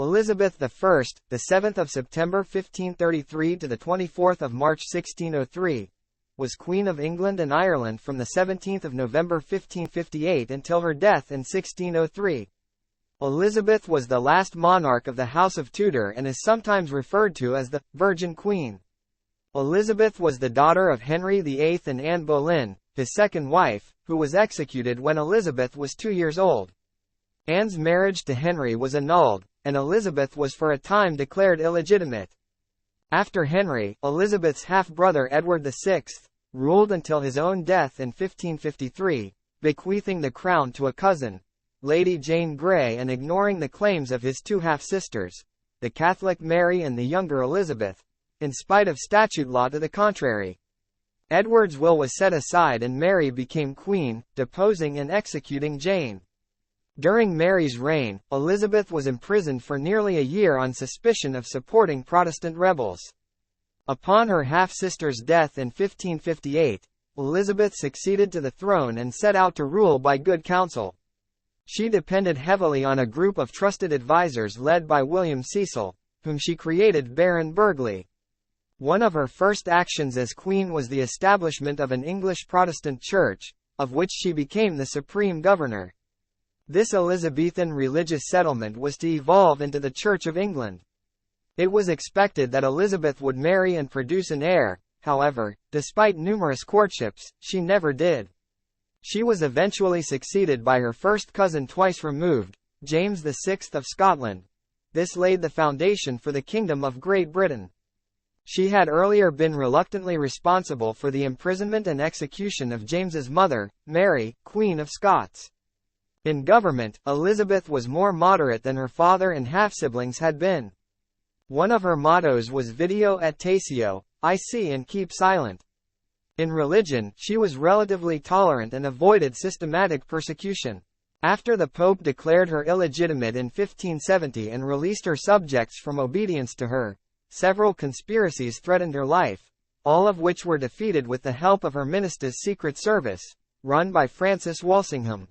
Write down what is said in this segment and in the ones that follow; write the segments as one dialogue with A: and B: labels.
A: Elizabeth I, the 7th of September 1533 to the 24th of March 1603, was Queen of England and Ireland from the 17th of November 1558 until her death in 1603. Elizabeth was the last monarch of the House of Tudor and is sometimes referred to as the Virgin Queen. Elizabeth was the daughter of Henry VIII and Anne Boleyn, his second wife, who was executed when Elizabeth was 2 years old. Anne's marriage to Henry was annulled, and Elizabeth was for a time declared illegitimate. After Henry, Elizabeth's half-brother Edward VI, ruled until his own death in 1553, bequeathing the crown to a cousin, Lady Jane Grey, and ignoring the claims of his two half-sisters, the Catholic Mary and the younger Elizabeth, in spite of statute law to the contrary. Edward's will was set aside and Mary became queen, deposing and executing Jane. During Mary's reign, Elizabeth was imprisoned for nearly a year on suspicion of supporting Protestant rebels. Upon her half-sister's death in 1558, Elizabeth succeeded to the throne and set out to rule by good counsel. She depended heavily on a group of trusted advisors led by William Cecil, whom she created Baron Burghley. One of her first actions as queen was the establishment of an English Protestant church, of which she became the supreme governor. This Elizabethan religious settlement was to evolve into the Church of England. It was expected that Elizabeth would marry and produce an heir, however, despite numerous courtships, she never did. She was eventually succeeded by her first cousin twice removed, James VI of Scotland. This laid the foundation for the Kingdom of Great Britain. She had earlier been reluctantly responsible for the imprisonment and execution of James's mother, Mary, Queen of Scots. In government, Elizabeth was more moderate than her father and half-siblings had been. One of her mottos was Video et Taceo, I see and keep silent. In religion, she was relatively tolerant and avoided systematic persecution. After the Pope declared her illegitimate in 1570 and released her subjects from obedience to her, several conspiracies threatened her life, all of which were defeated with the help of her minister's Secret Service, run by Francis Walsingham.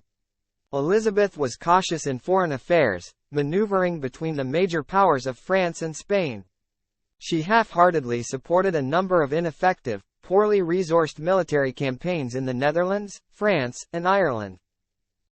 A: Elizabeth was cautious in foreign affairs, maneuvering between the major powers of France and Spain. She half-heartedly supported a number of ineffective, poorly resourced military campaigns in the Netherlands, France, and Ireland.